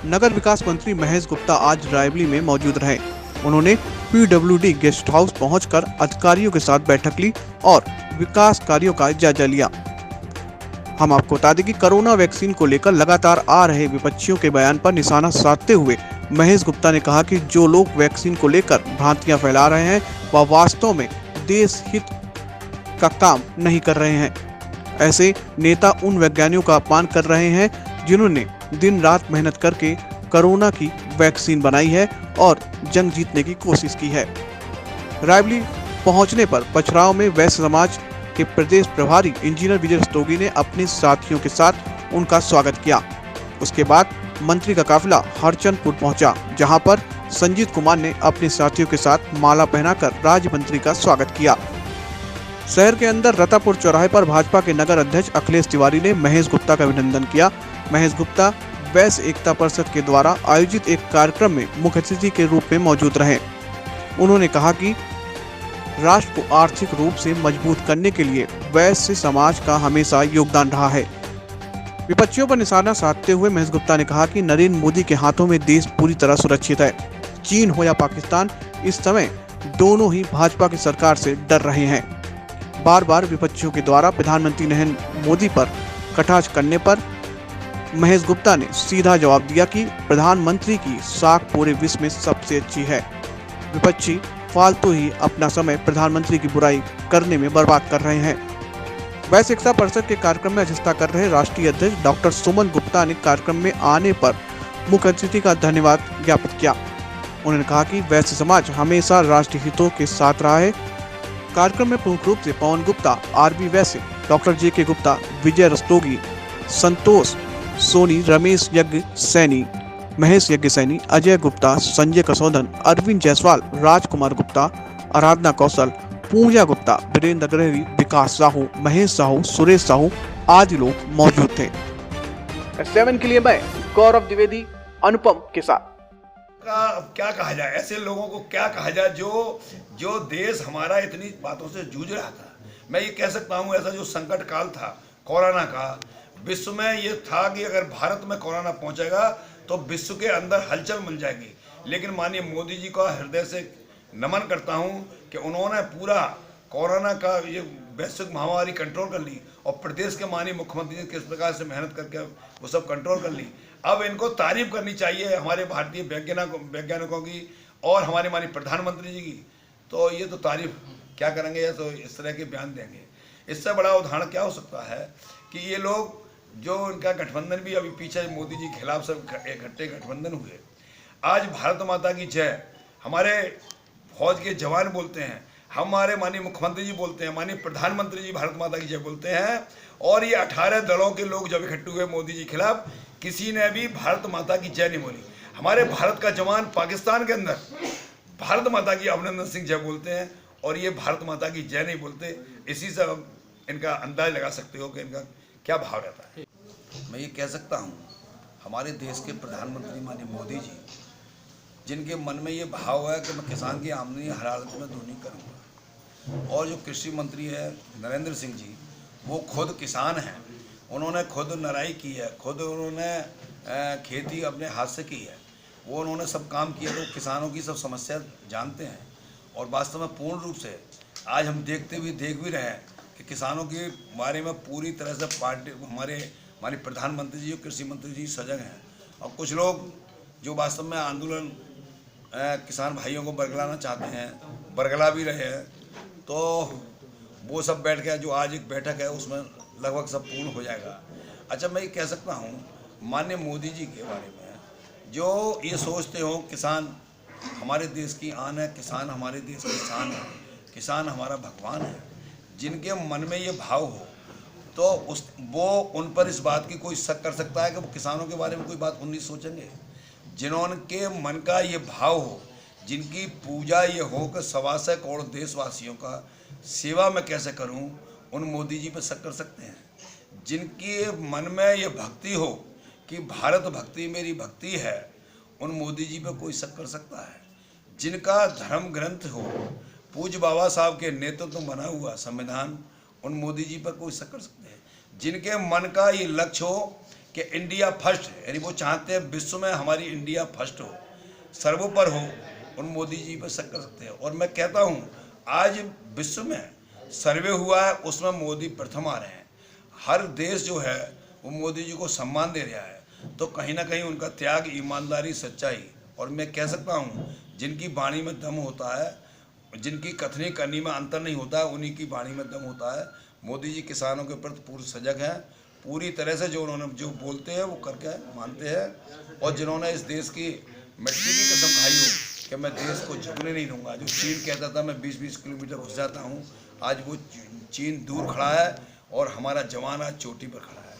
नगर विकास मंत्री महेश गुप्ता आज रायबली में मौजूद रहे। उन्होंने PWD गेस्ट हाउस पहुंचकर अधिकारियों के साथ बैठक ली और विकास कार्यों का जायजा लिया। हम आपको बता दें कि कोरोना वैक्सीन को लेकर लगातार आ रहे विपक्षियों के बयान पर निशाना साधते हुए महेश गुप्ता ने कहा कि जो लोग वैक्सीन को लेकर भ्रांतियां फैला रहे हैं वह वास्तव में देश हित का काम नहीं कर रहे हैं। ऐसे नेता उन वैज्ञानिकों का अपमान कर रहे हैं जिन्होंने दिन रात मेहनत करके कोरोना की वैक्सीन बनाई है और जंग जीतने की कोशिश की है। रायबली पहुंचने पर पचराव में वैश्य समाज के प्रदेश प्रभारी इंजीनियर विजय रस्तोगी ने अपने साथियों के साथ उनका स्वागत किया। उसके बाद मंत्री का काफिला हरचंदपुर पहुंचा, जहां पर संजीत कुमार ने अपने साथियों के साथ माला पहनाकर राज्य मंत्री का स्वागत किया। शहर के अंदर रतापुर चौराहे पर भाजपा के नगर अध्यक्ष अखिलेश तिवारी ने महेश गुप्ता का अभिनंदन किया। महेश गुप्ता वैश्य एकता परिषद के द्वारा आयोजित एक कार्यक्रम में मुख्य अतिथि के रूप में मौजूद रहे। उन्होंने कहा कि राष्ट्र को आर्थिक रूप से मजबूत करने के लिए वैश्य समाज का हमेशा योगदान रहा है। विपक्षियों पर निशाना साधते हुए महेश गुप्ता ने कहा कि नरेंद्र मोदी के हाथों में देश पूरी तरह सुरक्षित है। चीन हो या पाकिस्तान, इस समय दोनों ही भाजपा की सरकार से डर रहे हैं। बार बार विपक्षियों के द्वारा प्रधानमंत्री नरेंद्र मोदी पर कटाक्ष करने पर महेश गुप्ता ने सीधा जवाब दिया कि प्रधानमंत्री की साख पूरे विश्व में सबसे अच्छी है। विपक्षी फालतू ही अपना समय प्रधानमंत्री की बुराई करने में बर्बाद कर रहे हैं। वैश्य एकता परिषद के कार्यक्रम में अध्यक्षता कर रहे राष्ट्रीय अध्यक्ष डॉक्टर सुमन गुप्ता ने कार्यक्रम में आने पर मुख्य अतिथि का धन्यवाद ज्ञापित किया। उन्होंने कहा कि वैश्य समाज हमेशा राष्ट्रीय हितों के साथ रहा है। कार्यक्रम में प्रमुख रूप से पवन गुप्ता, RB वैश्य, डॉक्टर JK गुप्ता, विजय रस्तोगी, संतोष सोनी, रमेश यज्ञ सैनी, महेश यज्ञ सैनी, अजय गुप्ता, संजय कसौधन, अरविंद जायसवाल, राजकुमार गुप्ता, आराधना कौशल, पूजा गुप्ता, वीरेंद्र अग्रहरी, विकास साहू, महेश साहू, सुरेश साहू आदि लोग मौजूद थे। 7 के लिए मैं गौरव द्विवेदी अनुपम के साथ। क्या कहा जाए, ऐसे लोगों को क्या कहा जाए जो देश हमारा इतनी बातों से जूझ रहा था। मैं ये कह सकता हूँ, ऐसा जो संकट काल था कोरोना का, विश्व में ये था कि अगर भारत में कोरोना पहुंचेगा तो विश्व के अंदर हलचल मच जाएगी। लेकिन माननीय मोदी जी का हृदय से नमन करता हूं कि उन्होंने पूरा कोरोना का ये वैश्विक महामारी कंट्रोल कर ली और प्रदेश के माननीय मुख्यमंत्री ने किस प्रकार से मेहनत करके वो सब कंट्रोल कर ली। अब इनको तारीफ करनी चाहिए हमारे भारतीय वैज्ञानिकों की और हमारे माननीय प्रधानमंत्री जी की। तो ये तो तारीफ क्या करेंगे, तो इस तरह के बयान देंगे। इससे बड़ा उदाहरण क्या हो सकता है कि ये लोग जो इनका गठबंधन भी अभी पीछे मोदी जी के खिलाफ सब इकट्ठे गठबंधन हुए। आज भारत माता की जय हमारे फौज के जवान बोलते हैं, हमारे माननीय मुख्यमंत्री जी बोलते हैं, माननीय प्रधानमंत्री जी भारत माता की जय बोलते हैं। और ये 18 दलों के लोग जब इकट्ठे हुए मोदी जी के खिलाफ, किसी ने भी भारत माता की जय नहीं बोली। हमारे भारत का जवान पाकिस्तान के अंदर भारत माता की अभिनंदन सिंह जय बोलते हैं और ये भारत माता की जय नहीं बोलते। इसी से हम इनका अंदाज लगा सकते हो कि इनका क्या भाव रहता है। मैं ये कह सकता हूँ, हमारे देश के प्रधानमंत्री माननीय मोदी जी, जिनके मन में ये भाव है कि मैं किसान की आमदनी हर हालत में दूनी करूँगा, और जो कृषि मंत्री है नरेंद्र सिंह जी, वो खुद किसान हैं, उन्होंने खुद नराई की है, खुद उन्होंने खेती अपने हाथ से की है, वो उन्होंने सब काम किया, तो किसानों की सब समस्या जानते हैं। और वास्तव में पूर्ण रूप से आज हम देख भी रहे हैं कि किसानों के बारे में पूरी तरह से पार्टी हमारे प्रधानमंत्री जी और कृषि मंत्री जी सजग हैं। और कुछ लोग जो वास्तव में आंदोलन किसान भाइयों को बरगलाना चाहते हैं, बरगला भी रहे हैं, तो वो सब बैठ के जो आज एक बैठक है उसमें लगभग सब पूर्ण हो जाएगा। अच्छा, मैं ये कह सकता हूँ माननीय मोदी जी के बारे में, जो ये सोचते हो किसान हमारे देश की आन है, किसान हमारे देश की शान है, किसान हमारा भगवान है, जिनके मन में ये भाव हो तो वो उन पर इस बात की कोई शक कर सकता है कि वो किसानों के बारे में कोई बात नहीं सोचेंगे। जिन्होंने मन का ये भाव हो, जिनकी पूजा ये हो कि 125 करोड़ देशवासियों का सेवा मैं कैसे करूं, उन मोदी जी पर शक कर सकते हैं। जिनकी मन में ये भक्ति हो कि भारत भक्ति मेरी भक्ति है, उन मोदी जी पर कोई शक कर सकता है। जिनका धर्म ग्रंथ हो, पूज्य बाबा साहब के नेतृत्व में बना हुआ संविधान, उन मोदी जी पर कोई शक कर सकते हैं। जिनके मन का ये लक्ष्य हो कि इंडिया फर्स्ट है, यानी वो चाहते हैं विश्व में हमारी इंडिया फर्स्ट हो, सर्वोपर हो, उन मोदी जी पर शक कर सकते हैं। और मैं कहता हूँ आज विश्व में सर्वे हुआ है, उसमें मोदी प्रथम आ रहे हैं। हर देश जो है वो मोदी जी को सम्मान दे रहा है, तो कहीं ना कहीं उनका त्याग, ईमानदारी, सच्चाई, और मैं कह सकता हूँ जिनकी वाणी में दम होता है, जिनकी कथनी करनी में अंतर नहीं होता है, उन्हीं की वाणी में दम होता है। मोदी जी किसानों के प्रति पूर्ण सजग हैं, पूरी तरह से जो उन्होंने जो बोलते हैं वो करके मानते हैं। और जिन्होंने इस देश की मिट्टी की कसम खाई हो कि मैं देश को झुकने नहीं दूंगा, जो चीन कहता था मैं 20-20 किलोमीटर घुस जाता हूँ, आज वो चीन दूर खड़ा है और हमारा जवान आज चोटी पर खड़ा है।